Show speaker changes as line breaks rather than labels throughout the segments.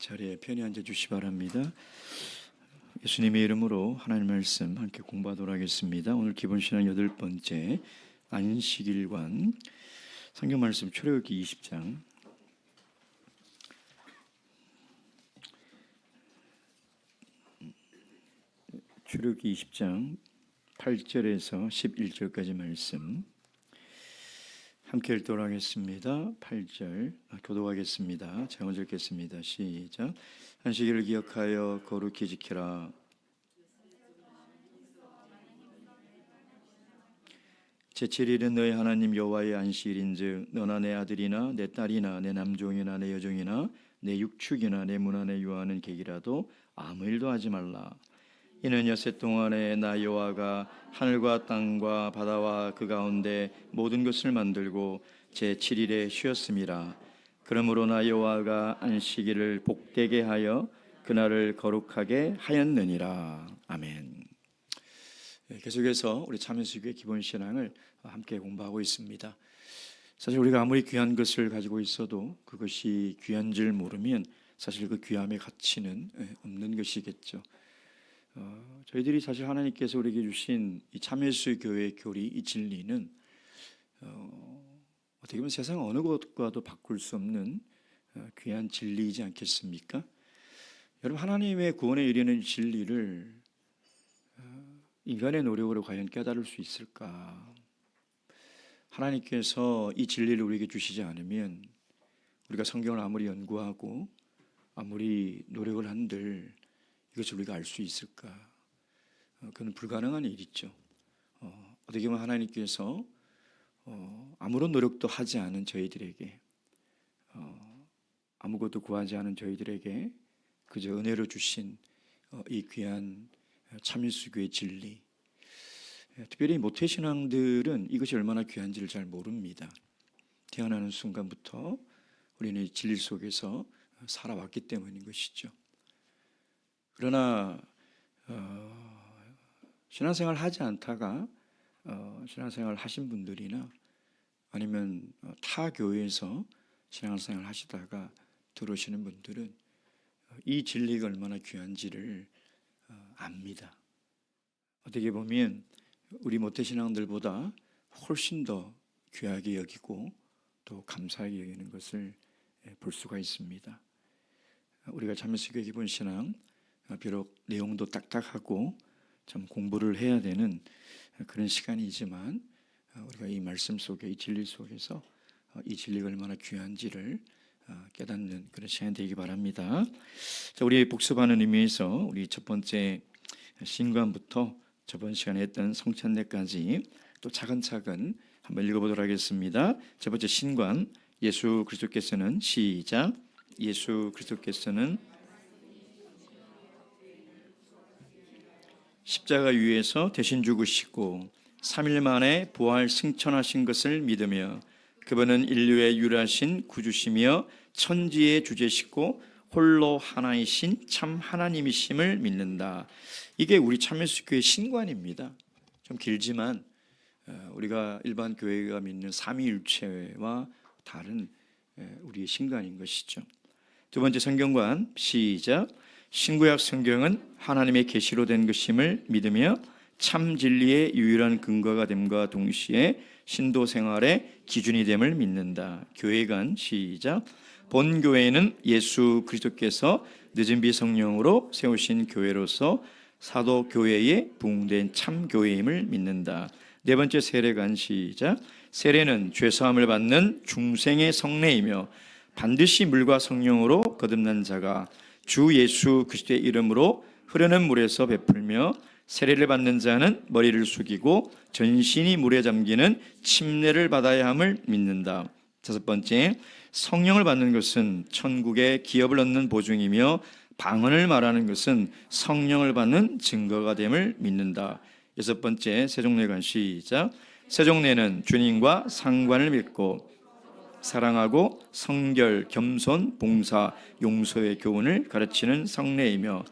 자리에 편히 앉아 주시 바랍니다. 예수님의 이름으로 하나님 말씀 함께 공부하도록 하겠습니다. 오늘 기본신앙 8번째 안식일관 성경 말씀 출애굽기 20장 출애굽기 20장 8절에서 11절까지 말씀 함께 읽도록 하겠습니다. 8절 교독하겠습니다. 제가 먼저 읽겠습니다. 시작. 안식일을 기억하여 거룩히 지키라. 제7일은 너희 하나님 여호와의 안식일인즉 너나 내 아들이나 내 딸이나 내 남종이나 내 여종이나 내 육축이나 내 문 안에 유하는 객이라도 아무 일도 하지 말라. 이는 엿새 동안에 나 여호와가 하늘과 땅과 바다와 그 가운데 모든 것을 만들고 제7일에 쉬었음이라. 그러므로 나 여호와가 안식일을 복되게 하여 그날을 거룩하게 하였느니라. 아멘. 계속해서 우리 참여수교의 기본신앙을 함께 공부하고 있습니다. 사실 우리가 아무리 귀한 것을 가지고 있어도 그것이 귀한 줄 모르면 사실 그 귀함의 가치는 없는 것이겠죠. 저희들이 사실 하나님께서 우리에게 주신 이 참여수 교회의 교리, 이 진리는 어떻게 보면 세상 어느 것과도 바꿀 수 없는 귀한 진리이지 않겠습니까? 여러분, 하나님의 구원에 이르는 진리를 인간의 노력으로 과연 깨달을 수 있을까? 하나님께서 이 진리를 우리에게 주시지 않으면 우리가 성경을 아무리 연구하고 아무리 노력을 한들 이것을 우리가 알 수 있을까? 그건 불가능한 일이죠. 어떻게 보면 하나님께서 아무런 노력도 하지 않은 저희들에게, 아무것도 구하지 않은 저희들에게 그저 은혜로 주신 이 귀한 참일수교의 진리, 특별히 모태신앙들은 이것이 얼마나 귀한지를 잘 모릅니다. 태어나는 순간부터 우리는 이 진리 속에서 살아왔기 때문인 것이죠. 그러나 신앙생활 하지 않다가 신앙생활 하신 분들이나 아니면 타 교회에서 신앙생활 하시다가 들어오시는 분들은 이 진리가 얼마나 귀한지를 압니다. 어떻게 보면 우리 모태신앙들보다 훨씬 더 귀하게 여기고 또 감사하게 여기는 것을 볼 수가 있습니다. 우리가 참여수교의 기본신앙 비록 내용도 딱딱하고 참 공부를 해야 되는 그런 시간이지만 우리가 이 말씀 속에, 이 진리 속에서 이 진리가 얼마나 귀한지를 깨닫는 그런 시간이 되기 바랍니다. 자, 우리 복습하는 의미에서 우리 첫 번째 신관부터 저번 시간에 했던 성찬례까지 또 차근차근 한번 읽어보도록 하겠습니다. 첫 번째 신관, 예수 그리스도께서는 시작. 예수 그리스도께서는 십자가 위에서 대신 죽으시고 3일 만에 부활 승천하신 것을 믿으며 그분은 인류의 유일하신 구주시며 천지의 주제시고 홀로 하나이신 참 하나님이심을 믿는다. 이게 우리 참여수교의 신관입니다. 좀 길지만 우리가 일반 교회가 믿는 삼위일체와 다른 우리의 신관인 것이죠. 두 번째 성경관, 시작. 신구약 성경은 하나님의 계시로 된 것임을 믿으며 참 진리의 유일한 근거가 됨과 동시에 신도 생활의 기준이 됨을 믿는다. 교회관, 시작. 본 교회는 예수 그리스도께서 늦은 비 성령으로 세우신 교회로서 사도 교회의 부흥된 참 교회임을 믿는다. 네 번째 세례관, 시작. 세례는 죄사함을 받는 중생의 성례이며 반드시 물과 성령으로 거듭난 자가 주 예수 그리스도의 이름으로 흐르는 물에서 베풀며 세례를 받는 자는 머리를 숙이고 전신이 물에 잠기는 침례를 받아야 함을 믿는다. 다섯 번째, 성령을 받는 것은 천국의 기업을 얻는 보증이며 방언을 말하는 것은 성령을 받는 증거가 됨을 믿는다. 여섯 번째, 세종례관, 시작. 세종례는 주님과 상관을 맺고 사랑하고 성결, 겸손, 봉사, 용서의 교훈을 가르치는 성례이며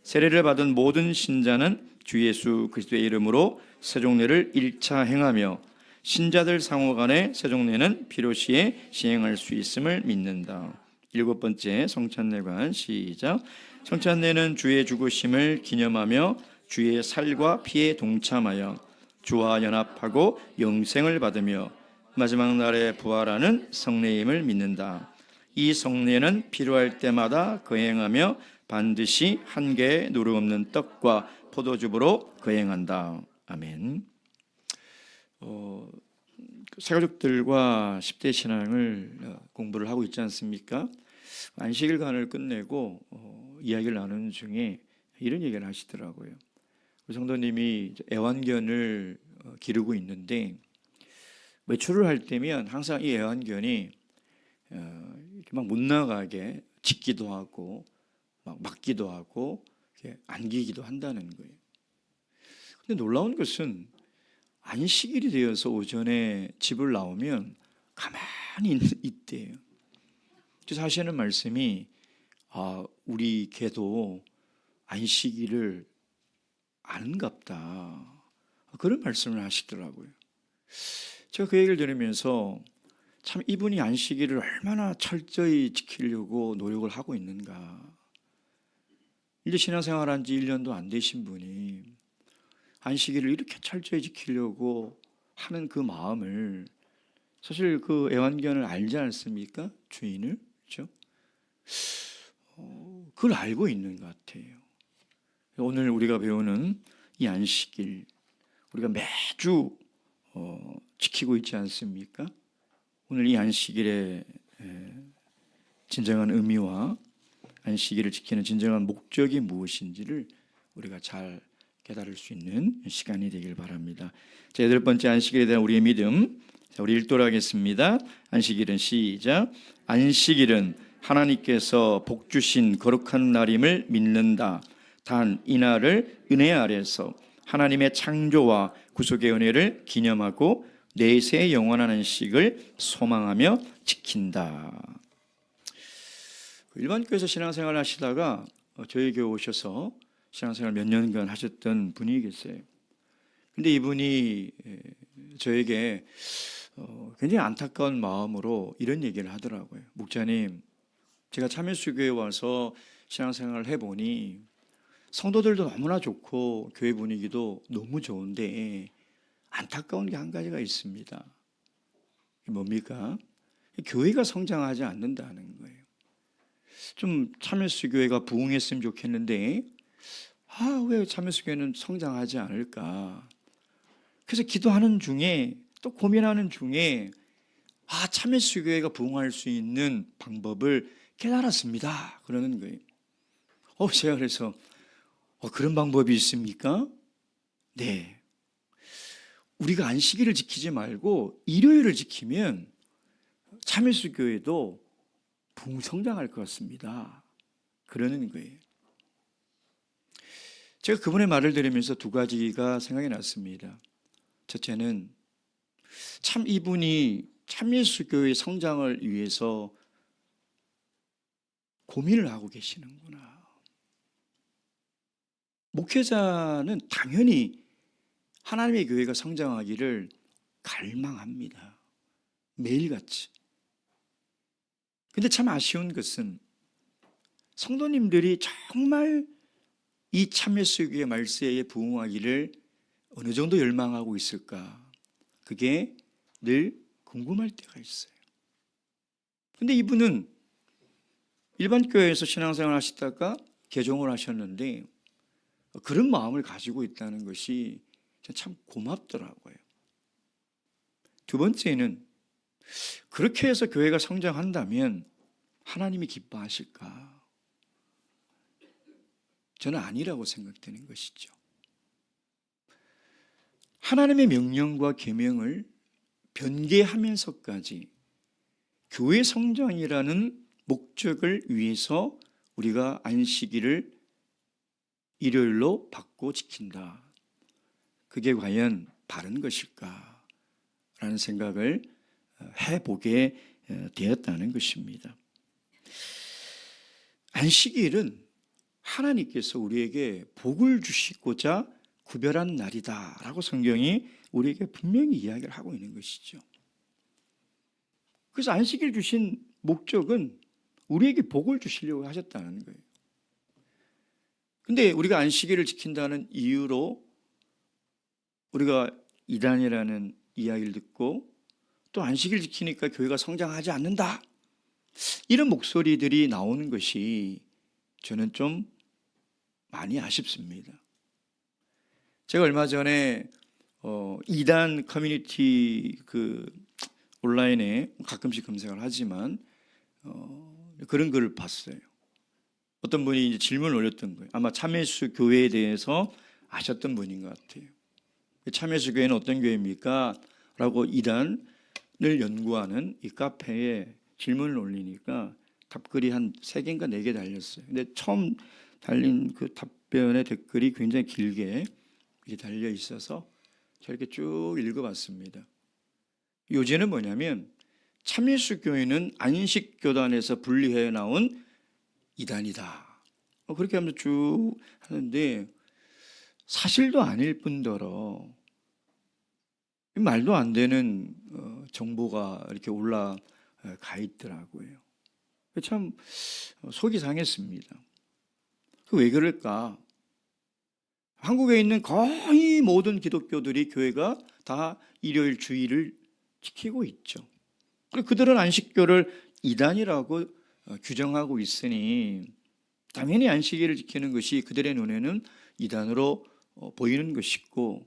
세례를 받은 모든 신자는 주 예수 그리스도의 이름으로 세종례를 1차 행하며 신자들 상호 간의 세종례는 필요시에 시행할 수 있음을 믿는다. 7번째 성찬례관 시작. 성찬례는 주의 죽으심을 기념하며 주의 살과 피에 동참하여 주와 연합하고 영생을 받으며 마지막 날에 부활하는 성례임을 믿는다. 이 성례는 필요할 때마다 거행하며 반드시 한 개의 누름 없는 떡과 포도즙으로 거행한다. 아멘. 새가족들과 10대 신앙을 공부를 하고 있지 않습니까? 안식일간을 끝내고 이야기를 나누는 중에 이런 얘기를 하시더라고요. 우리 성도님이 애완견을 기르고 있는데 외출을 할 때면 항상 이 애완견이 이렇게 막 못 나가게 짖기도 하고 막 맞기도 하고 이렇게 안기기도 한다는 거예요. 근데 놀라운 것은 안식일이 되어서 오전에 집을 나오면 가만히 있대요. 그래서 하시는 말씀이 우리 개도 안식일을 아는갑다, 그런 말씀을 하시더라고요. 제가 그 얘기를 들으면서 참 이분이 안식일을 얼마나 철저히 지키려고 노력을 하고 있는가. 이제 신앙생활한 지 1년도 안 되신 분이 안식일을 이렇게 철저히 지키려고 하는 그 마음을, 사실 그 애완견을 알지 않습니까? 주인을, 그렇죠? 그걸 알고 있는 것 같아요. 오늘 우리가 배우는 이 안식일, 우리가 매주 지키고 있지 않습니까? 오늘 이 안식일의 진정한 의미와 안식일을 지키는 진정한 목적이 무엇인지를 우리가 잘 깨달을 수 있는 시간이 되길 바랍니다. 자, 8번째 안식일에 대한 우리의 믿음. 자, 우리 읽도록 하겠습니다. 안식일은 시작. 안식일은 하나님께서 복 주신 거룩한 날임을 믿는다. 단 이 날을 은혜 아래서 하나님의 창조와 구속의 은혜를 기념하고 내세 영원한 안식을 소망하며 지킨다. 일반 교회에서 신앙생활을 하시다가 저희 교회 오셔서 신앙생활 몇 년간 하셨던 분이 계세요. 근데 이분이 저에게 굉장히 안타까운 마음으로 이런 얘기를 하더라고요. 목자님, 제가 참여수교회에 와서 신앙생활을 해보니 성도들도 너무나 좋고 교회 분위기도 너무 좋은데 안타까운 게 한 가지가 있습니다. 뭡니까? 교회가 성장하지 않는다는 거예요. 좀 참여수교회가 부흥했으면 좋겠는데 왜 참여수교회는 성장하지 않을까? 그래서 기도하는 중에 또 고민하는 중에 참여수교회가 부흥할 수 있는 방법을 깨달았습니다. 그러는 거예요. 제가 그래서 그런 방법이 있습니까? 네. 우리가 안식일을 지키지 말고 일요일을 지키면 참여수교회도 부흥성장할 것 같습니다. 그러는 거예요. 제가 그분의 말을 들으면서 두 가지가 생각이 났습니다. 첫째는 참 이분이 참예수교회의 성장을 위해서 고민을 하고 계시는구나. 목회자는 당연히 하나님의 교회가 성장하기를 갈망합니다. 매일같이. 근데 참 아쉬운 것은 성도님들이 정말 이 참예수교회 말세에 부흥하기를 어느 정도 열망하고 있을까? 그게 늘 궁금할 때가 있어요. 근데 이분은 일반 교회에서 신앙생활 하시다가 개종을 하셨는데 그런 마음을 가지고 있다는 것이 참 고맙더라고요. 두 번째는 그렇게 해서 교회가 성장한다면 하나님이 기뻐하실까? 저는 아니라고 생각되는 것이죠. 하나님의 명령과 계명을 변개하면서까지 교회 성장이라는 목적을 위해서 우리가 안식일을 일요일로 바꿔 지킨다. 그게 과연 바른 것일까? 라는 생각을 해보게 되었다는 것입니다. 안식일은 하나님께서 우리에게 복을 주시고자 구별한 날이다라고 성경이 우리에게 분명히 이야기를 하고 있는 것이죠. 그래서 안식일 주신 목적은 우리에게 복을 주시려고 하셨다는 거예요. 근데 우리가 안식일을 지킨다는 이유로 우리가 이단이라는 이야기를 듣고 또 안식일 지키니까 교회가 성장하지 않는다, 이런 목소리들이 나오는 것이 저는 좀 많이 아쉽습니다. 제가 얼마 전에 이단 커뮤니티 온라인에 가끔씩 검색을 하지만 그런 글을 봤어요. 어떤 분이 이제 질문을 올렸던 거예요. 아마 참예수 교회에 대해서 아셨던 분인 것 같아요. 참예수 교회는 어떤 교회입니까? 라고 이단을 연구하는 이 카페에 질문을 올리니까 답글이 한 3개인가 4개 달렸어요. 근데 처음 달린 그 답변의 댓글이 굉장히 길게 이렇게 달려 있어서 저렇게 쭉 읽어봤습니다. 요지는 뭐냐면 참예수 교회는 안식교단에서 분리해 나온 이단이다, 그렇게 하면서 쭉 하는데 사실도 아닐 뿐더러 말도 안 되는 정보가 이렇게 올라가 있더라고요. 참 속이 상했습니다. 왜 그럴까? 한국에 있는 거의 모든 기독교들이 교회가 다 일요일 주일을 지키고 있죠. 그리고 그들은 안식교를 이단이라고 규정하고 있으니 당연히 안식일을 지키는 것이 그들의 눈에는 이단으로 보이는 것이고,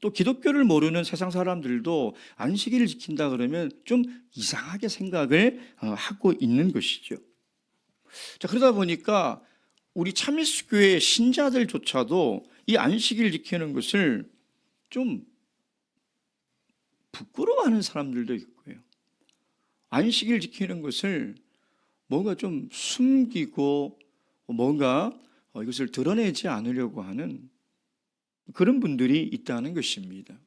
또 기독교를 모르는 세상 사람들도 안식일을 지킨다 그러면 좀 이상하게 생각을 하고 있는 것이죠. 자, 그러다 보니까 우리 참예수교회 신자들조차도 이 안식일 지키는 것을 좀 부끄러워하는 사람들도 있고요. 안식일 지키는 것을 뭔가 좀 숨기고 뭔가 이것을 드러내지 않으려고 하는 그런 분들이 있다는 것입니다.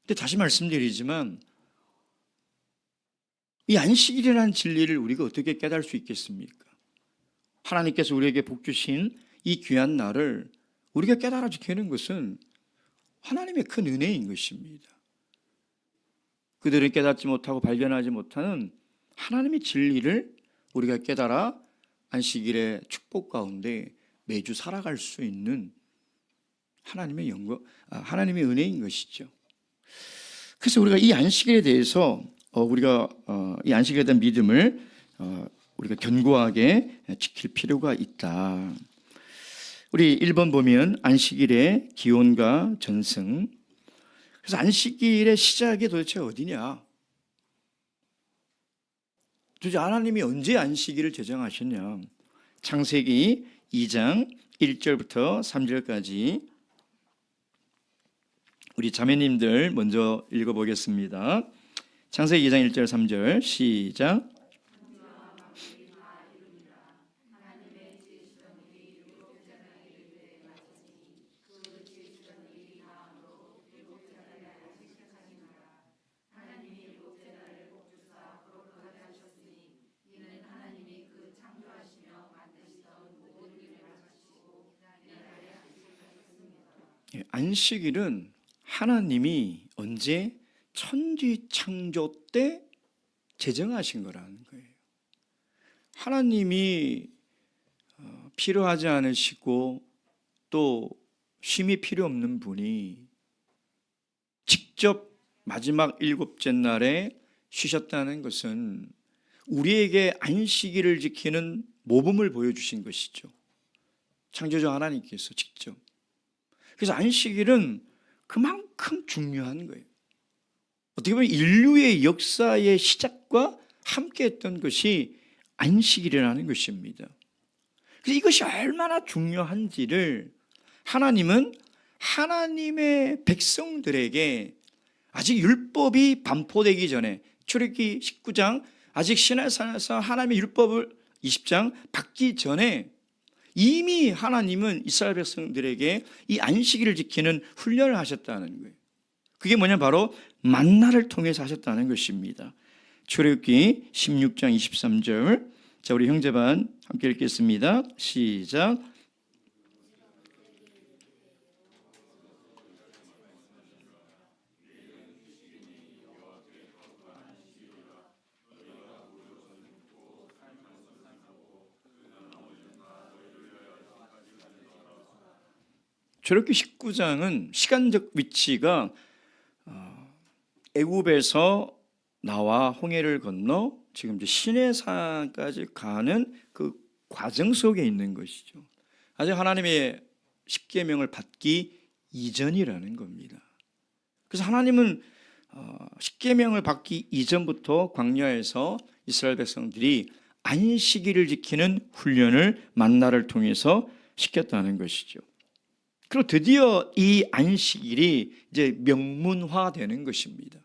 근데 다시 말씀드리지만 이 안식일이라는 진리를 우리가 어떻게 깨달을 수 있겠습니까? 하나님께서 우리에게 복 주신 이 귀한 날을 우리가 깨달아 지키는 것은 하나님의 큰 은혜인 것입니다. 그들은 깨닫지 못하고 발견하지 못하는 하나님의 진리를 우리가 깨달아 안식일의 축복 가운데 매주 살아갈 수 있는 하나님의 하나님의 은혜인 것이죠. 그래서 우리가 이 안식일에 대해서 우리가 이 안식일에 대한 믿음을 우리가 견고하게 지킬 필요가 있다. 우리 1번 보면 안식일의 기원과 전승. 그래서 안식일의 시작이 도대체 어디냐? 도대체 하나님이 언제 안식일을 제정하셨냐? 창세기 2장 1절부터 3절까지 우리 자매님들 먼저 읽어보겠습니다. 창세기 2장 1절 3절 시작. 안식일은 하나님이 언제 천지 창조 때 제정하신 거라는 거예요. 하나님이 필요하지 않으시고 또 쉼이 필요 없는 분이 직접 마지막 7째 날에 쉬셨다는 것은 우리에게 안식일을 지키는 모범을 보여주신 것이죠. 창조주 하나님께서 직접. 그래서 안식일은 그만큼 중요한 거예요. 어떻게 보면 인류의 역사의 시작과 함께했던 것이 안식일이라는 것입니다. 그래서 이것이 얼마나 중요한지를 하나님은 하나님의 백성들에게 아직 율법이 반포되기 전에, 출애굽기 19장 아직 시내산에서 하나님의 율법을 20장 받기 전에 이미 하나님은 이스라엘 백성들에게 이 안식일을 지키는 훈련을 하셨다는 거예요. 그게 뭐냐, 바로 만나를 통해서 하셨다는 것입니다. 출애굽기 16장 23절. 자, 우리 형제반 함께 읽겠습니다. 시작. 출애굽기 19장은 시간적 위치가 애굽에서 나와 홍해를 건너 지금 이제 시내산까지 가는 그 과정 속에 있는 것이죠. 아직 하나님의 십계명을 받기 이전이라는 겁니다. 그래서 하나님은 십계명을 받기 이전부터 광야에서 이스라엘 백성들이 안식일을 지키는 훈련을 만나를 통해서 시켰다는 것이죠. 그리고 드디어 이 안식일이 이제 명문화되는 것입니다.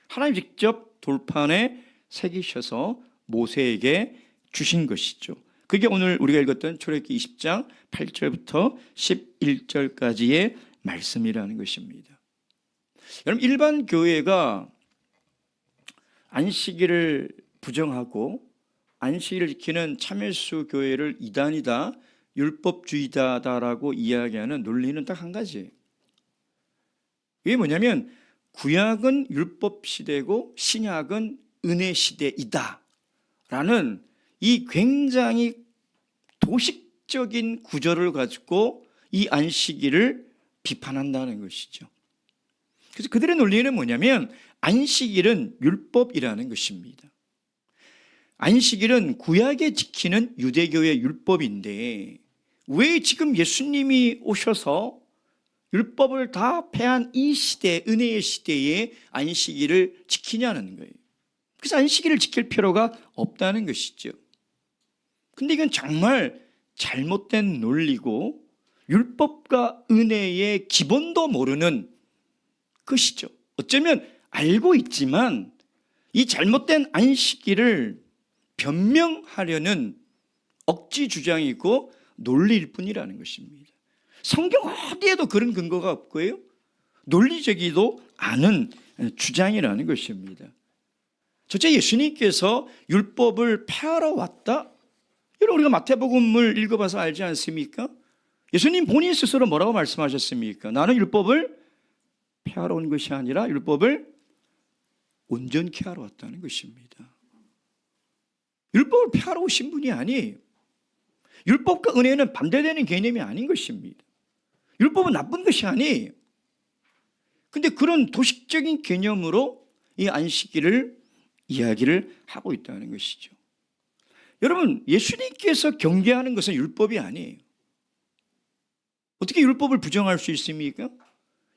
하나님 직접 돌판에 새기셔서 모세에게 주신 것이죠. 그게 오늘 우리가 읽었던 출애굽기 20장 8절부터 11절까지의 말씀이라는 것입니다. 여러분, 일반 교회가 안식일을 부정하고 안식일을 지키는 참회수 교회를 이단이다, 율법주의자다라고 이야기하는 논리는 딱 한 가지예요. 이게 뭐냐면 구약은 율법 시대고 신약은 은혜 시대이다 라는 이 굉장히 도식적인 구조를 가지고 이 안식일을 비판한다는 것이죠. 그래서 그들의 논리는 뭐냐면 안식일은 율법이라는 것입니다. 안식일은 구약에 지키는 유대교의 율법인데 왜 지금 예수님이 오셔서 율법을 다 폐한 이 시대, 은혜의 시대에 안식일을 지키냐는 거예요. 그래서 안식일을 지킬 필요가 없다는 것이죠. 근데 이건 정말 잘못된 논리고 율법과 은혜의 기본도 모르는 것이죠. 어쩌면 알고 있지만 이 잘못된 안식일을 변명하려는 억지 주장이고 논리일 뿐이라는 것입니다. 성경 어디에도 그런 근거가 없고요, 논리적이도 않은 주장이라는 것입니다. 첫째, 예수님께서 율법을 폐하러 왔다? 여러분, 우리가 마태복음을 읽어봐서 알지 않습니까? 예수님 본인 스스로 뭐라고 말씀하셨습니까? 나는 율법을 폐하러 온 것이 아니라 율법을 온전케 하러 왔다는 것입니다. 율법을 폐하러 오신 분이 아니에요. 율법과 은혜는 반대되는 개념이 아닌 것입니다. 율법은 나쁜 것이 아니에요. 근데 그런 도식적인 개념으로 이 안식일을 이야기를 하고 있다는 것이죠. 여러분, 예수님께서 경계하는 것은 율법이 아니에요. 어떻게 율법을 부정할 수 있습니까?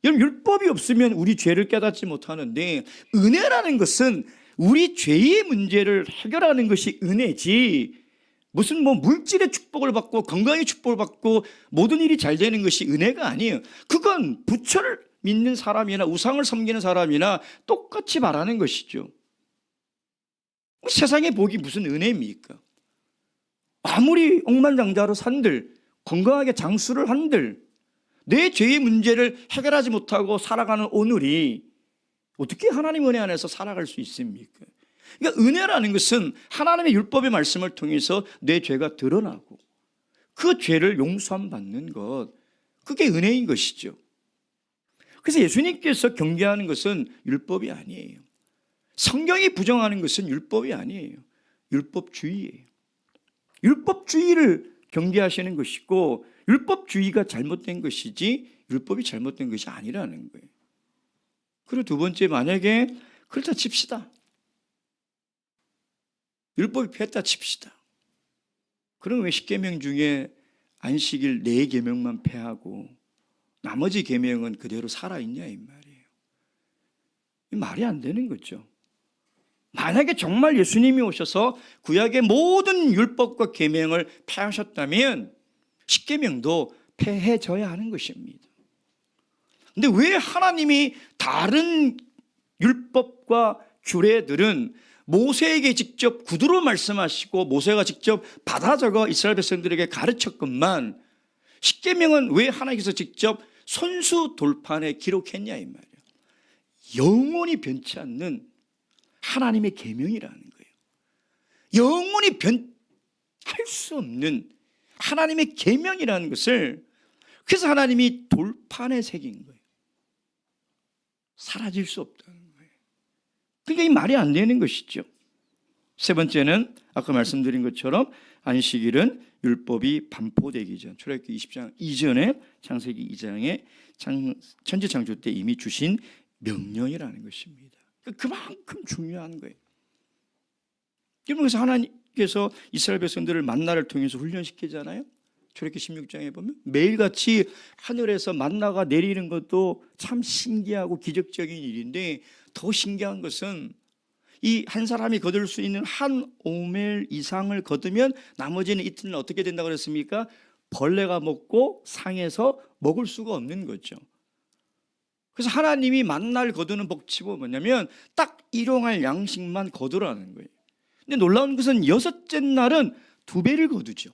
여러분, 율법이 없으면 우리 죄를 깨닫지 못하는데 은혜라는 것은 우리 죄의 문제를 해결하는 것이 은혜지, 무슨 물질의 축복을 받고 건강의 축복을 받고 모든 일이 잘 되는 것이 은혜가 아니에요. 그건 부처를 믿는 사람이나 우상을 섬기는 사람이나 똑같이 말하는 것이죠. 세상의 복이 무슨 은혜입니까? 아무리 억만장자로 산들, 건강하게 장수를 한들 내 죄의 문제를 해결하지 못하고 살아가는 오늘이 어떻게 하나님 은혜 안에서 살아갈 수 있습니까? 그러니까 은혜라는 것은 하나님의 율법의 말씀을 통해서 내 죄가 드러나고 그 죄를 용서함 받는 것, 그게 은혜인 것이죠. 그래서 예수님께서 경계하는 것은 율법이 아니에요. 성경이 부정하는 것은 율법이 아니에요. 율법주의예요. 율법주의를 경계하시는 것이고 율법주의가 잘못된 것이지 율법이 잘못된 것이 아니라는 거예요. 그리고 두 번째, 만약에 그렇다 칩시다. 율법이 폐했다 칩시다. 그럼 왜 10계명 중에 안식일 4계명만 폐하고 나머지 계명은 그대로 살아있냐 이 말이에요. 이 말이 안 되는 거죠. 만약에 정말 예수님이 오셔서 구약의 모든 율법과 계명을 폐하셨다면 10계명도 폐해져야 하는 것입니다. 근데 왜 하나님이 다른 율법과 규례들은 모세에게 직접 구두로 말씀하시고 모세가 직접 받아 적어 이스라엘 백성들에게 가르쳤건만 10계명은 왜 하나님께서 직접 손수 돌판에 기록했냐 이 말이에요. 영원히 변치 않는 하나님의 계명이라는 거예요. 영원히 변할 수 없는 하나님의 계명이라는 것을, 그래서 하나님이 돌판에 새긴 거예요. 사라질 수 없다는 거예요. 그러니까 이 말이 안 되는 것이죠. 세 번째는 아까 말씀드린 것처럼 안식일은 율법이 반포되기 전, 출애굽기 20장 이전에 창세기 2장에 천지창조 때 이미 주신 명령이라는 것입니다. 그만큼 중요한 거예요. 그래서 하나님께서 이스라엘 백성들을 만나를 통해서 훈련시키잖아요. 출애굽기 16장에 보면 매일같이 하늘에서 만나가 내리는 것도 참 신기하고 기적적인 일인데, 더 신기한 것은 이 한 사람이 거둘 수 있는 한 오멜 이상을 거두면 나머지는 이틀은 어떻게 된다고 그랬습니까? 벌레가 먹고 상해서 먹을 수가 없는 거죠. 그래서 하나님이 만나를 거두는 법칙은 뭐냐면 딱 일용할 양식만 거두라는 거예요. 근데 놀라운 것은 6째 날은 2배를 거두죠.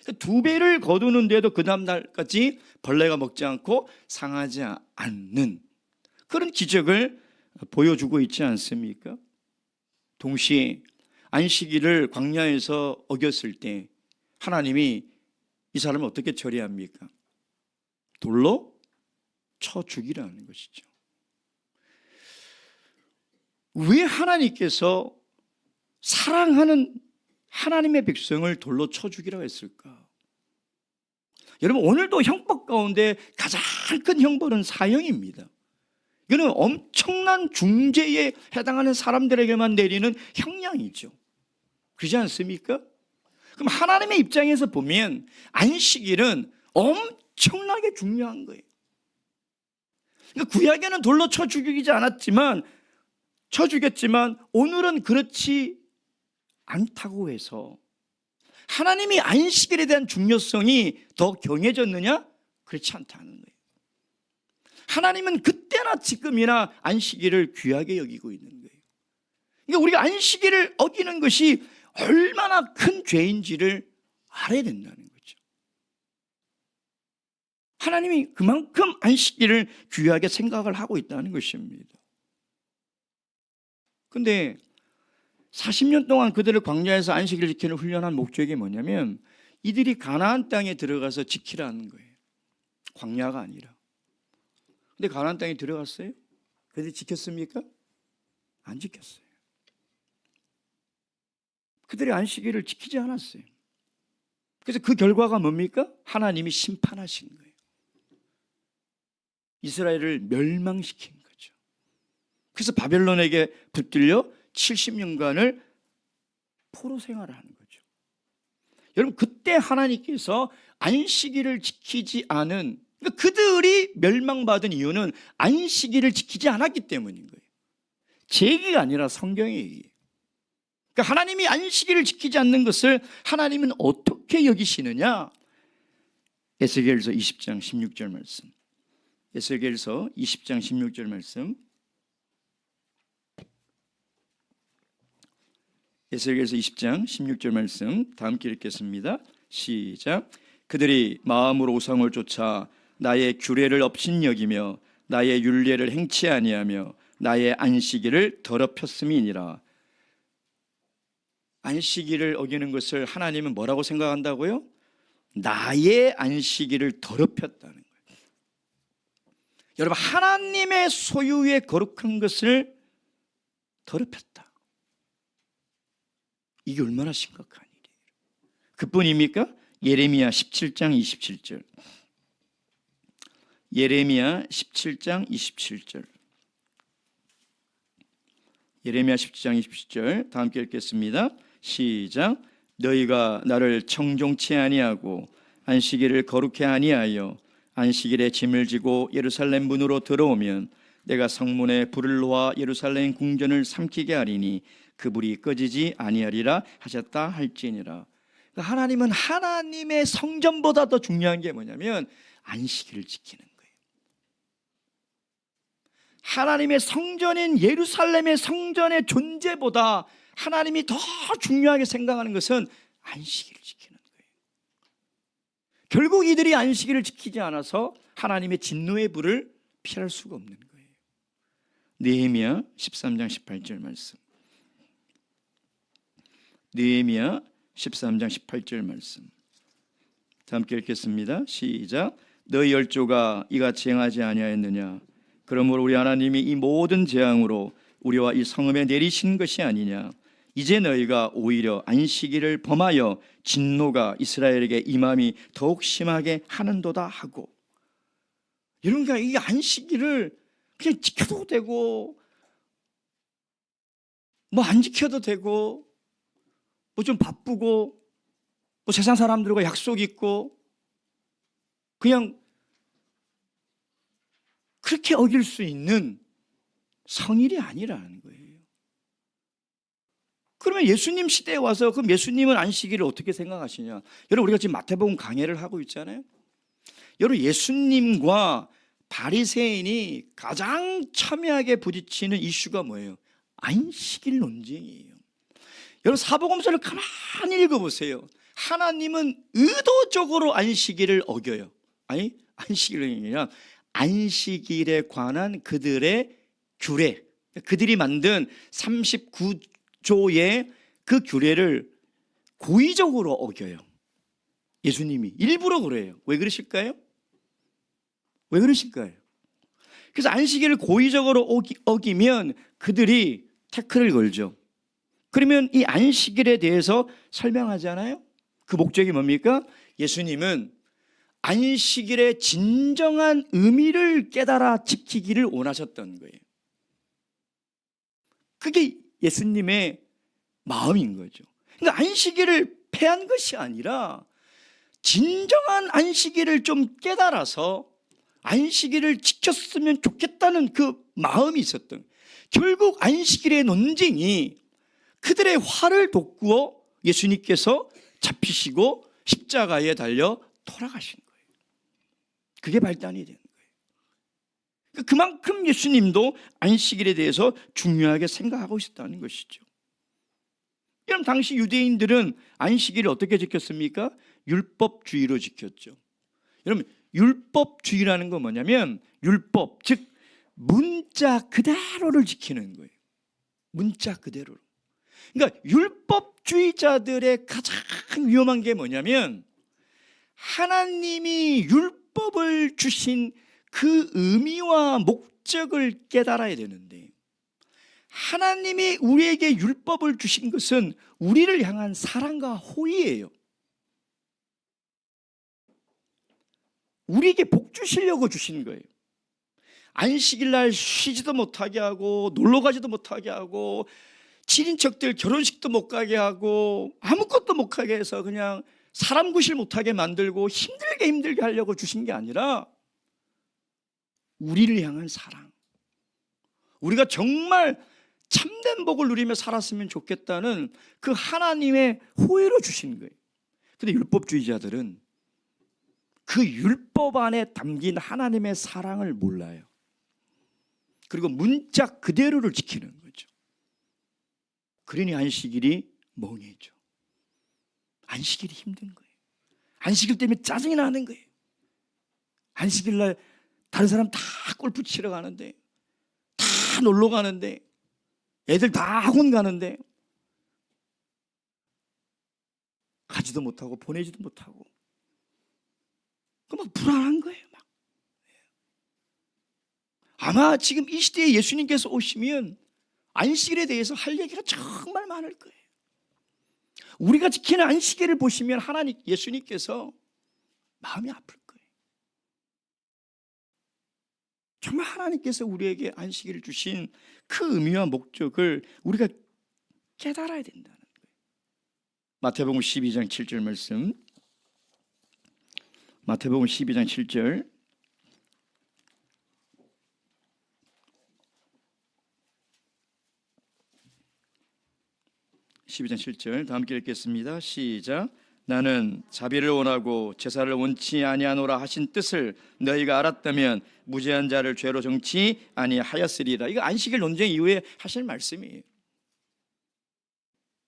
2배를 거두는데도 그 다음 날까지 벌레가 먹지 않고 상하지 않는 그런 기적을 보여주고 있지 않습니까? 동시에 안식일을 광야에서 어겼을 때 하나님이 이 사람을 어떻게 처리합니까? 돌로 쳐 죽이라는 것이죠. 왜 하나님께서 사랑하는 하나님의 백성을 돌로 쳐 죽이라고 했을까? 여러분, 오늘도 형법 가운데 가장 큰 형벌은 사형입니다. 이거는 엄청난 중죄에 해당하는 사람들에게만 내리는 형량이죠. 그렇지 않습니까? 그럼 하나님의 입장에서 보면 안식일은 엄청나게 중요한 거예요. 그러니까 구약에는 돌로 쳐 죽이지 않았지만, 쳐 죽였지만 오늘은 그렇지 않다고 해서 하나님이 안식일에 대한 중요성이 더 경해졌느냐? 그렇지 않다는 거예요. 하나님은 그때나 지금이나 안식일을 귀하게 여기고 있는 거예요. 그러니까 우리가 안식일을 어기는 것이 얼마나 큰 죄인지를 알아야 된다는 거죠. 하나님이 그만큼 안식일을 귀하게 생각을 하고 있다는 것입니다. 그런데 40년 동안 그들을 광야에서 안식일을 지키는 훈련한 목적이 뭐냐면 이들이 가나안 땅에 들어가서 지키라는 거예요. 광야가 아니라. 근데 가나안 땅에 들어갔어요? 그들이 지켰습니까? 안 지켰어요. 그들이 안식일을 지키지 않았어요. 그래서 그 결과가 뭡니까? 하나님이 심판하신 거예요. 이스라엘을 멸망시킨 거죠. 그래서 바벨론에게 붙들려 70년간을 포로 생활을 하는 거죠. 여러분, 그때 하나님께서 안식일을 지키지 않은, 그러니까 그들이 멸망받은 이유는 안식일을 지키지 않았기 때문인 거예요. 제 얘기가 아니라 성경의 얘기예요. 그러니까 하나님이 안식일을 지키지 않는 것을 하나님은 어떻게 여기시느냐? 에스겔서 20장 16절 말씀. 에스겔서 20장 16절 말씀. 에스겔서 20장 16절 말씀 다 함께 읽겠습니다. 시작. 그들이 마음으로 우상을 쫓아 나의 규례를 업신여기며 나의 율례를 행치 아니하며 나의 안식일을 더럽혔음이니라. 안식일을 어기는 것을 하나님은 뭐라고 생각한다고요? 나의 안식일을 더럽혔다는 거예요. 여러분, 하나님의 소유의 거룩한 것을 더럽혔다. 이게 얼마나 심각한 일이에요. 그뿐입니까? 예레미야 17장 27절. 예레미야 17장 27절. 예레미야 17장 27절 다 함께 읽겠습니다. 시작. 너희가 나를 청종치 아니하고 안식일을 거룩히 아니하여 안식일에 짐을 지고 예루살렘 문으로 들어오면 내가 성문에 불을 놓아 예루살렘 궁전을 삼키게 하리니 그 불이 꺼지지 아니하리라 하셨다 할지니라. 그러니까 하나님은 하나님의 성전보다 더 중요한 게 뭐냐면 안식일을 지키는 거예요. 하나님의 성전인 예루살렘의 성전의 존재보다 하나님이 더 중요하게 생각하는 것은 안식일을 지키는 거예요. 결국 이들이 안식일을 지키지 않아서 하나님의 진노의 불을 피할 수가 없는 거예요. 느헤미야 13장 18절 말씀. 느헤미야 13장 18절 말씀 다 함께 읽겠습니다. 시작. 너희 열조가 이같이 행하지 아니하였느냐? 그러므로 우리 하나님이 이 모든 재앙으로 우리와 이 성읍에 내리신 것이 아니냐? 이제 너희가 오히려 안식일을 범하여 진노가 이스라엘에게 임함이 더욱 심하게 하는도다 하고. 이런가 이 안식일을 그냥 지켜도 되고 뭐 안 지켜도 되고 뭐 좀 바쁘고 뭐 세상 사람들과 약속 있고 그냥 그렇게 어길 수 있는 성일이 아니라는 거예요. 그러면 예수님 시대에 와서 그럼 예수님은 안식일을 어떻게 생각하시냐? 여러분 우리가 지금 마태복음 강해를 하고 있잖아요. 여러분 예수님과 바리새인이 가장 첨예하게 부딪히는 이슈가 뭐예요? 안식일 논쟁이에요. 여러분 사복음서를 가만히 읽어보세요. 하나님은 의도적으로 안식일을 어겨요. 아니 안식일이 아니라 안식일에 관한 그들의 규례, 그들이 만든 39조의 그 규례를 고의적으로 어겨요. 예수님이 일부러 그래요. 왜 그러실까요? 왜 그러실까요? 그래서 안식일을 고의적으로 어기면 그들이 태클을 걸죠. 그러면 이 안식일에 대해서 설명하잖아요. 그 목적이 뭡니까? 예수님은 안식일의 진정한 의미를 깨달아 지키기를 원하셨던 거예요. 그게 예수님의 마음인 거죠. 그러니까 안식일을 폐한 것이 아니라 진정한 안식일을 좀 깨달아서 안식일을 지켰으면 좋겠다는 그 마음이 있었던, 결국 안식일의 논쟁이 그들의 화를 돋구어 예수님께서 잡히시고 십자가에 달려 돌아가신 거예요. 그게 발단이 되는 거예요. 그만큼 예수님도 안식일에 대해서 중요하게 생각하고 있었다는 것이죠. 여러분 당시 유대인들은 안식일을 어떻게 지켰습니까? 율법주의로 지켰죠. 여러분 율법주의라는 건 뭐냐면 율법, 즉 문자 그대로를 지키는 거예요. 문자 그대로. 그러니까 율법주의자들의 가장 위험한 게 뭐냐면 하나님이 율법을 주신 그 의미와 목적을 깨달아야 되는데, 하나님이 우리에게 율법을 주신 것은 우리를 향한 사랑과 호의예요. 우리에게 복 주시려고 주신 거예요. 안식일 날 쉬지도 못하게 하고 놀러 가지도 못하게 하고 친인척들 결혼식도 못 가게 하고 아무것도 못 가게 해서 그냥 사람 구실 못하게 만들고 힘들게 하려고 주신 게 아니라 우리를 향한 사랑, 우리가 정말 참된 복을 누리며 살았으면 좋겠다는 그 하나님의 호의로 주신 거예요. 그런데 율법주의자들은 그 율법 안에 담긴 하나님의 사랑을 몰라요. 그리고 문자 그대로를 지키는 거죠. 그러니 안식일이 멍해져. 안식일이 힘든 거예요. 안식일 때문에 짜증이 나는 거예요. 안식일 날 다른 사람 다 골프 치러 가는데, 다 놀러 가는데, 애들 다 학원 가는데 가지도 못하고 보내지도 못하고 막 불안한 거예요. 막. 아마 지금 이 시대에 예수님께서 오시면 안식일에 대해서 할 얘기가 정말 많을 거예요. 우리가 지키는 안식일을 보시면 하나님, 예수님께서 마음이 아플 거예요. 정말 하나님께서 우리에게 안식일을 주신 그 의미와 목적을 우리가 깨달아야 된다는 거예요. 마태복음 12장 7절 말씀, 마태복음 12장 7절, 다 함께 읽겠습니다. 시작. 나는 자비를 원하고 제사를 원치 아니하노라 하신 뜻을 너희가 알았다면 무죄한 자를 죄로 정치 아니하였으리라. 이거 안식일 논쟁 이후에 하실 말씀이에요.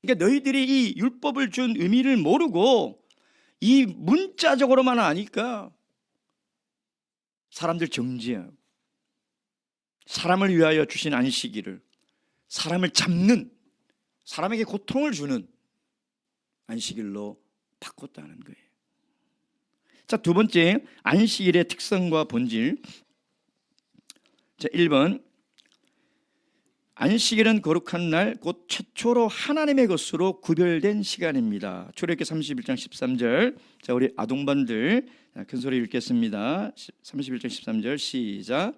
그러니까 너희들이 이 율법을 준 의미를 모르고 이 문자적으로만 아니까 사람들 정죄하고, 사람을 위하여 주신 안식일을 사람을 잡는, 사람에게 고통을 주는 안식일로 바꿨다는 거예요. 자, 두 번째, 안식일의 특성과 본질. 자, 1번, 안식일은 거룩한 날, 곧 최초로 하나님의 것으로 구별된 시간입니다. 출애굽기 31장 13절. 자, 우리 아동반들 큰 소리 읽겠습니다. 31장 13절 시작.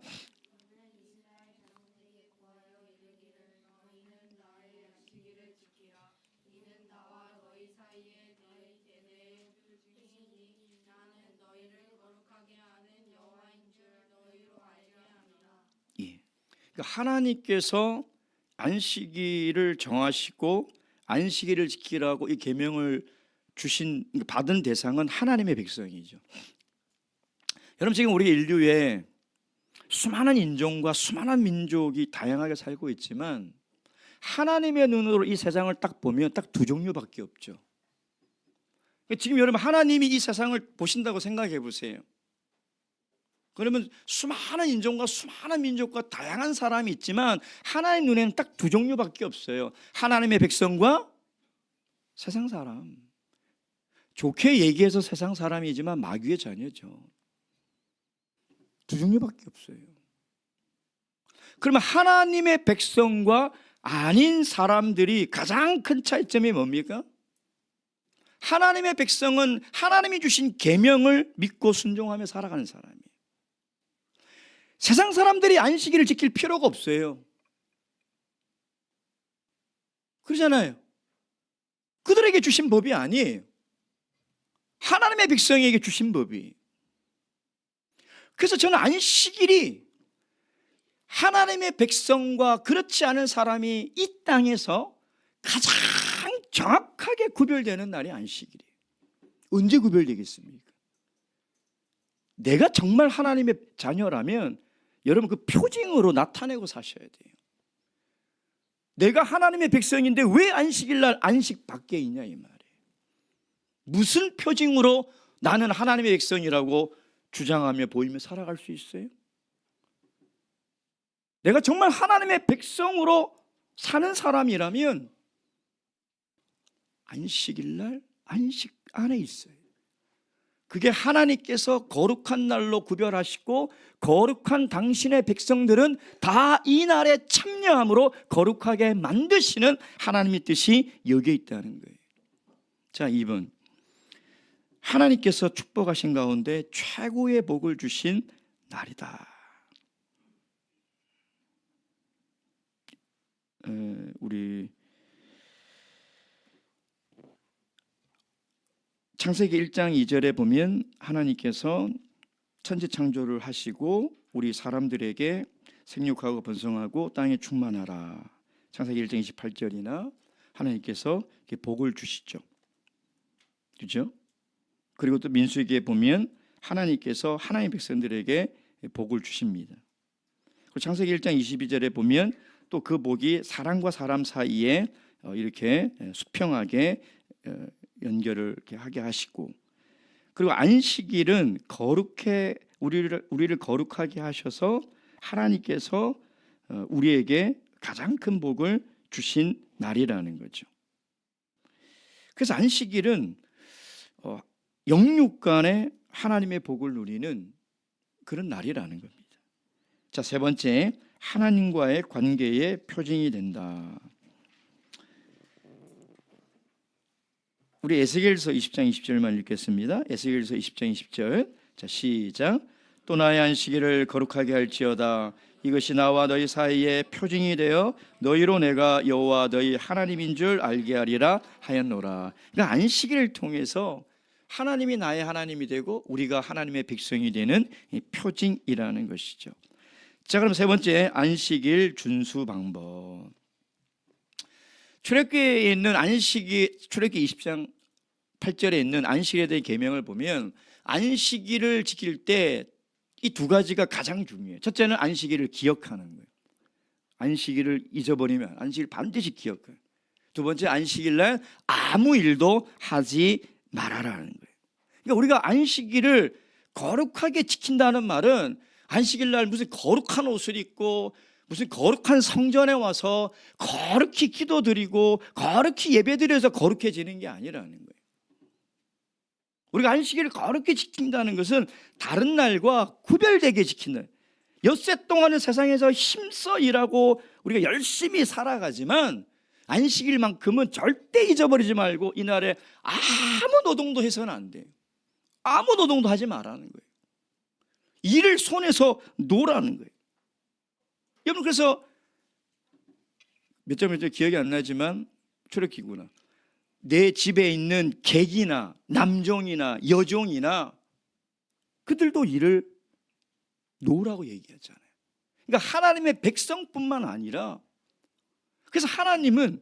하나님께서 안식일을 정하시고 안식일을 지키라고 이 계명을 받은 대상은 하나님의 백성이죠. 여러분, 지금 우리 인류에 수많은 인종과 수많은 민족이 다양하게 살고 있지만 하나님의 눈으로 이 세상을 딱 보면 딱 두 종류밖에 없죠. 지금 여러분, 하나님이 이 세상을 보신다고 생각해 보세요. 그러면 수많은 인종과 수많은 민족과 다양한 사람이 있지만 하나님 눈에는 딱 두 종류밖에 없어요. 하나님의 백성과 세상 사람. 좋게 얘기해서 세상 사람이지만 마귀의 자녀죠. 두 종류밖에 없어요. 그러면 하나님의 백성과 아닌 사람들이 가장 큰 차이점이 뭡니까? 하나님의 백성은 하나님이 주신 계명을 믿고 순종하며 살아가는 사람이에요. 세상 사람들이 안식일을 지킬 필요가 없어요. 그러잖아요. 그들에게 주신 법이 아니에요. 하나님의 백성에게 주신 법이. 그래서 저는 안식일이 하나님의 백성과 그렇지 않은 사람이 이 땅에서 가장 정확하게 구별되는 날이 안식일이에요. 언제 구별되겠습니까? 내가 정말 하나님의 자녀라면 여러분 그 표징으로 나타내고 사셔야 돼요. 내가 하나님의 백성인데 왜 안식일날 안식 밖에 있냐 이 말이에요. 무슨 표징으로 나는 하나님의 백성이라고 주장하며 보이며 살아갈 수 있어요? 내가 정말 하나님의 백성으로 사는 사람이라면 안식일날 안식 안에 있어요. 그게 하나님께서 거룩한 날로 구별하시고 거룩한 당신의 백성들은 다 이 날에 참여함으로 거룩하게 만드시는 하나님의 뜻이 여기에 있다는 거예요. 자, 2번. 하나님께서 축복하신 가운데 최고의 복을 주신 날이다. 우리 창세기 1장 2절에 보면 하나님께서 천지 창조를 하시고 우리 사람들에게 생육하고 번성하고 땅에 충만하라. 창세기 1장 28절이나 하나님께서 복을 주시죠. 그렇죠? 그리고 또 민수기에 보면 하나님께서 하나님의 백성들에게 복을 주십니다. 그리고 창세기 1장 22절에 보면 또 그 복이 사람과 사람 사이에 이렇게 수평하게 연결을 이렇게 하게 하시고, 그리고 안식일은 거룩해 우리를 거룩하게 하셔서 하나님께서 우리에게 가장 큰 복을 주신 날이라는 거죠. 그래서 안식일은 영육 간에 하나님의 복을 누리는 그런 날이라는 겁니다. 자, 세 번째, 하나님과의 관계의 표징이 된다. 우리 에스겔서 20장 20절만 읽겠습니다. 에스겔서 20장 20절. 자, 시작. 또 나의 안식일을 거룩하게 할지어다. 이것이 나와 너희 사이에 표징이 되어 너희로 내가 여호와 너희 하나님인 줄 알게 하리라 하였노라. 그러니까 안식일을 통해서 하나님이 나의 하나님이 되고 우리가 하나님의 백성이 되는 이 표징이라는 것이죠. 자, 그럼 세 번째, 안식일 준수 방법. 출애굽기에 있는 출애굽기 20장 8절에 있는 안식일에 대한 계명을 보면 안식일을 지킬 때 이 두 가지가 가장 중요해요. 첫째는 안식일을 기억하는 거예요. 안식일을 잊어버리면 안식일 반드시 기억해요. 두 번째, 안식일날 아무 일도 하지 말아라는 거예요. 그러니까 우리가 안식일을 거룩하게 지킨다는 말은 안식일날 무슨 거룩한 옷을 입고 무슨 거룩한 성전에 와서 거룩히 기도드리고 거룩히 예배드려서 거룩해지는 게 아니라는 거예요. 우리가 안식일을 거룩히 지킨다는 것은 다른 날과 구별되게 지킨다. 엿새 동안은 세상에서 힘써 일하고 우리가 열심히 살아가지만 안식일만큼은 절대 잊어버리지 말고 이날에 아무 노동도 해서는 안 돼요. 아무 노동도 하지 말라는 거예요. 일을 손에서 놓으라는 거예요. 여러분, 그래서 몇 점 기억이 안 나지만 출애굽기구나. 내 집에 있는 객이나 남종이나 여종이나 그들도 일을 놓으라고 얘기하잖아요. 그러니까 하나님의 백성뿐만 아니라, 그래서 하나님은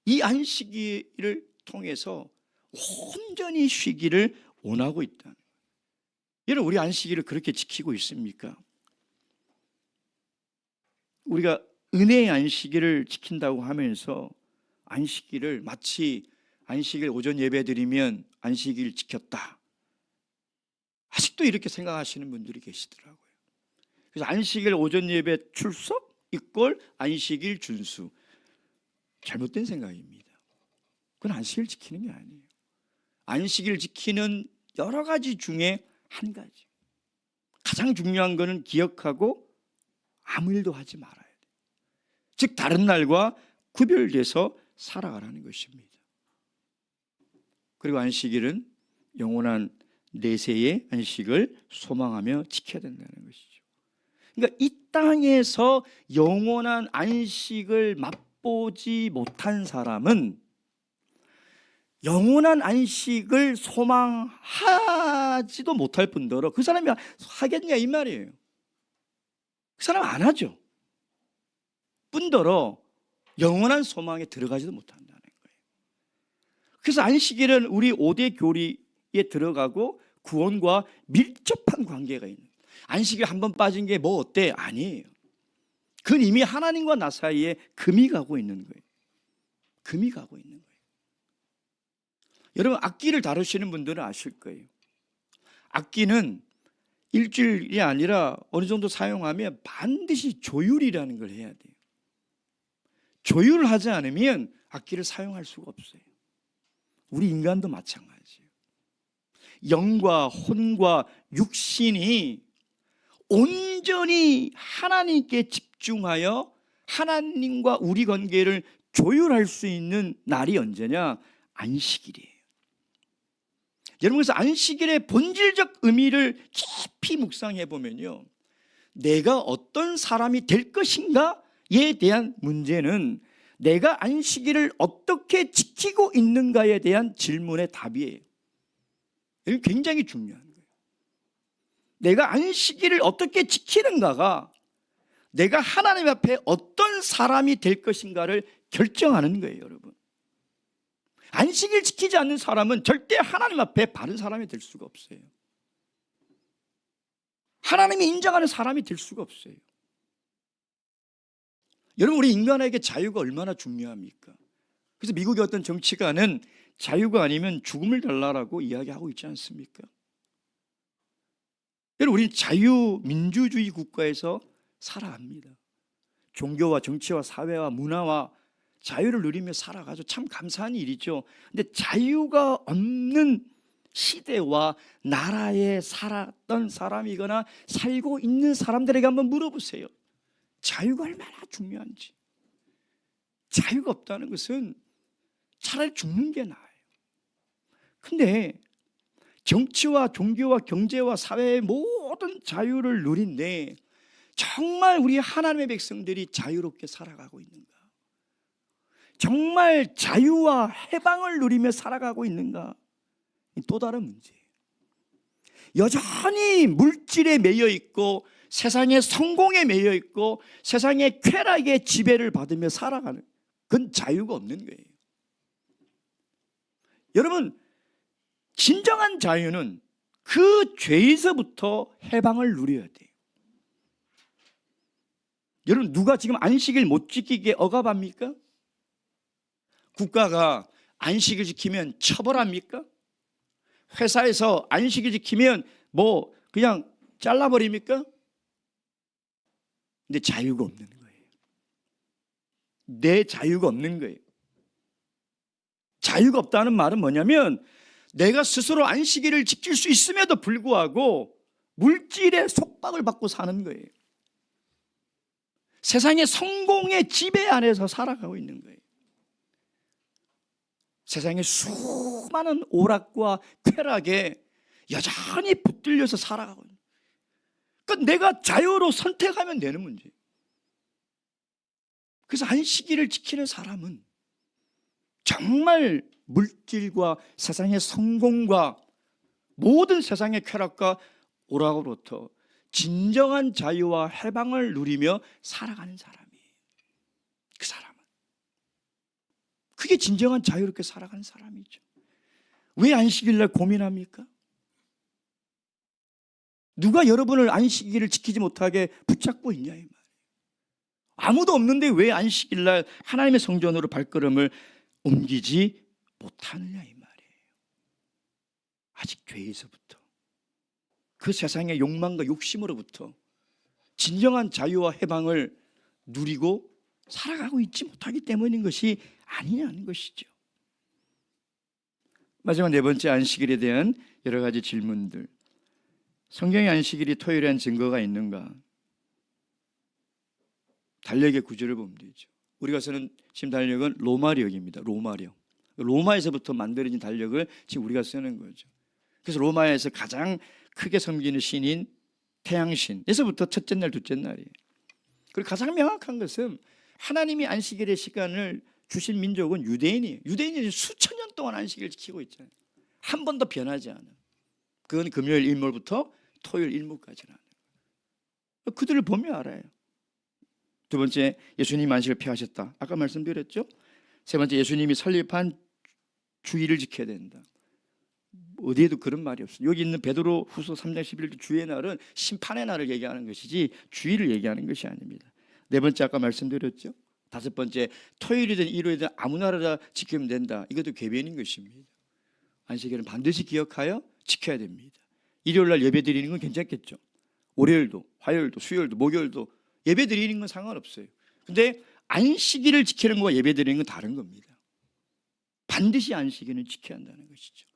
이 안식일을 통해서 온전히 쉬기를 원하고 있다는 거예요. 여러분, 우리 안식일을 그렇게 지키고 있습니까? 우리가 은혜의 안식일을 지킨다고 하면서 안식일을 마치 안식일 오전 예배 드리면 안식일 지켰다, 아직도 이렇게 생각하시는 분들이 계시더라고요. 그래서 안식일 오전 예배 출석 이꼴 안식일 준수, 잘못된 생각입니다. 그건 안식일 지키는 게 아니에요. 안식일 지키는 여러 가지 중에 한 가지, 가장 중요한 거는 기억하고 아무 일도 하지 말아야 돼요. 즉 다른 날과 구별돼서 살아가라는 것입니다. 그리고 안식일은 영원한 내세의 안식을 소망하며 지켜야 된다는 것이죠. 그러니까 이 땅에서 영원한 안식을 맛보지 못한 사람은 영원한 안식을 소망하지도 못할 뿐더러 그 사람이 하겠냐 이 말이에요. 그 사람 안 하죠. 뿐더러 영원한 소망에 들어가지도 못한다는 거예요. 그래서 안식일은 우리 5대 교리에 들어가고 구원과 밀접한 관계가 있는, 안식일 한번 빠진 게 뭐 어때? 아니에요. 그건 이미 하나님과 나 사이에 금이 가고 있는 거예요. 금이 가고 있는 거예요. 여러분, 악기를 다루시는 분들은 아실 거예요. 악기는 일주일이 아니라 어느 정도 사용하면 반드시 조율이라는 걸 해야 돼요. 조율을 하지 않으면 악기를 사용할 수가 없어요. 우리 인간도 마찬가지예요. 영과 혼과 육신이 온전히 하나님께 집중하여 하나님과 우리 관계를 조율할 수 있는 날이 언제냐? 안식일이에요. 여러분, 그래서 안식일의 본질적 의미를 깊이 묵상해 보면요, 내가 어떤 사람이 될 것인가에 대한 문제는 내가 안식일을 어떻게 지키고 있는가에 대한 질문의 답이에요. 이게 굉장히 중요한 거예요. 내가 안식일을 어떻게 지키는가가 내가 하나님 앞에 어떤 사람이 될 것인가를 결정하는 거예요, 여러분. 안식일 지키지 않는 사람은 절대 하나님 앞에 바른 사람이 될 수가 없어요. 하나님이 인정하는 사람이 될 수가 없어요. 여러분, 우리 인간에게 자유가 얼마나 중요합니까? 그래서 미국의 어떤 정치가는 자유가 아니면 죽음을 달라라고 이야기하고 있지 않습니까? 여러분, 우리는 자유민주주의 국가에서 살아갑니다. 종교와 정치와 사회와 문화와 자유를 누리며 살아가죠. 참 감사한 일이죠. 근데 자유가 없는 시대와 나라에 살았던 사람이거나 살고 있는 사람들에게 한번 물어보세요. 자유가 얼마나 중요한지. 자유가 없다는 것은 차라리 죽는 게 나아요. 근데 정치와 종교와 경제와 사회의 모든 자유를 누린데 정말 우리 하나님의 백성들이 자유롭게 살아가고 있는가? 정말 자유와 해방을 누리며 살아가고 있는가? 또 다른 문제예요. 여전히 물질에 매여 있고 세상의 성공에 매여 있고 세상의 쾌락의 지배를 받으며 살아가는, 그건 자유가 없는 거예요. 여러분, 진정한 자유는 그 죄에서부터 해방을 누려야 돼요. 여러분, 누가 지금 안식일 못 지키게 억압합니까? 국가가 안식일 지키면 처벌합니까? 회사에서 안식일 지키면 뭐 그냥 잘라버립니까? 근데 자유가 없는 거예요. 내 자유가 없는 거예요. 자유가 없다는 말은 뭐냐면 내가 스스로 안식일을 지킬 수 있음에도 불구하고 물질의 속박을 받고 사는 거예요. 세상의 성공의 지배 안에서 살아가고 있는 거예요. 세상의 수많은 오락과 쾌락에 여전히 붙들려서 살아가고 있는 거예요. 그러니까 내가 자유로 선택하면 되는 문제예요. 그래서 안식일을 지키는 사람은 정말 물질과 세상의 성공과 모든 세상의 쾌락과 오락으로부터 진정한 자유와 해방을 누리며 살아가는 사람이에요. 그 사람은 그게 진정한 자유롭게 살아가는 사람이죠. 왜 안식일날 고민합니까? 누가 여러분을 안식일을 지키지 못하게 붙잡고 있냐 이 말이에요. 아무도 없는데 왜 안식일날 하나님의 성전으로 발걸음을 옮기지 못하느냐 이 말이에요. 아직 죄에서부터, 그 세상의 욕망과 욕심으로부터 진정한 자유와 해방을 누리고 살아가고 있지 못하기 때문인 것이 아니냐는 것이죠. 마지막 네 번째, 안식일에 대한 여러 가지 질문들. 성경의 안식일이 토요일에 한 증거가 있는가? 달력의 구절을 보면 되죠. 우리가 쓰는 지금 달력은 로마력입니다. 로마력. 로마에서부터 만들어진 달력을 지금 우리가 쓰는 거죠. 그래서 로마에서 가장 크게 섬기는 신인 태양신에서부터 첫째 날, 둘째 날이에요. 그리고 가장 명확한 것은 하나님이 안식일의 시간을 주신 민족은 유대인이에요. 유대인이 수천 년 동안 안식일을 지키고 있잖아요. 한 번도 변하지 않아요. 그건 금요일 일몰부터 토요일 일몰까지라는 거예요. 그들을 보면 알아요. 두 번째, 예수님이 안식을 폐하셨다. 아까 말씀드렸죠. 세 번째, 예수님이 설립한 주일을 지켜야 된다. 어디에도 그런 말이 없어요. 여기 있는 베드로 후서 3장 11절 주의 날은 심판의 날을 얘기하는 것이지 주일을 얘기하는 것이 아닙니다. 네 번째, 아까 말씀드렸죠. 다섯 번째, 토요일이든 일요일이든 아무 날이나 지키면 된다. 이것도 궤변인 것입니다. 안식일은 반드시 기억하여 지켜야 됩니다. 일요일 날 예배 드리는 건 괜찮겠죠. 월요일도, 화요일도, 수요일도, 목요일도 예배 드리는 건 상관없어요. 근데 안식일을 지키는 것과 예배 드리는 건 다른 겁니다. 반드시 안식일은 지켜야 한다는 것이죠.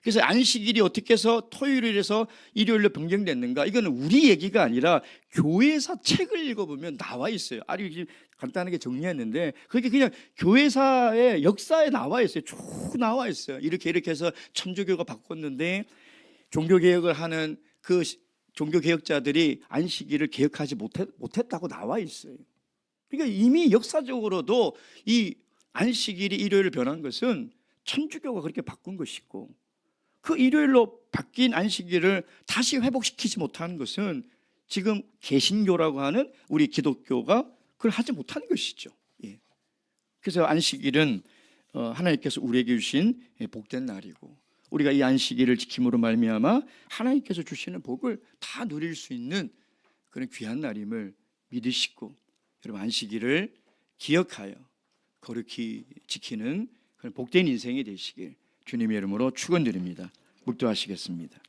그래서 안식일이 어떻게 해서 토요일에서 일요일로 변경됐는가? 이거는 우리 얘기가 아니라 교회사 책을 읽어보면 나와 있어요. 아주 간단하게 정리했는데 그게 그냥 교회사의 역사에 나와 있어요. 쭉 나와 있어요. 이렇게 해서 천주교가 바꿨는데 종교개혁을 하는 그 종교개혁자들이 안식일을 개혁하지 못했다고 나와 있어요. 그러니까 이미 역사적으로도 이 안식일이 일요일로 변한 것은 천주교가 그렇게 바꾼 것이고, 그 일요일로 바뀐 안식일을 다시 회복시키지 못하는 것은 지금 개신교라고 하는 우리 기독교가 그걸 하지 못하는 것이죠. 예. 그래서 안식일은 하나님께서 우리에게 주신 복된 날이고, 우리가 이 안식일을 지킴으로 말미암아 하나님께서 주시는 복을 다 누릴 수 있는 그런 귀한 날임을 믿으시고, 여러분 안식일을 기억하여 거룩히 지키는 그런 복된 인생이 되시길 주님의 이름으로 축원드립니다. 묵도하시겠습니다.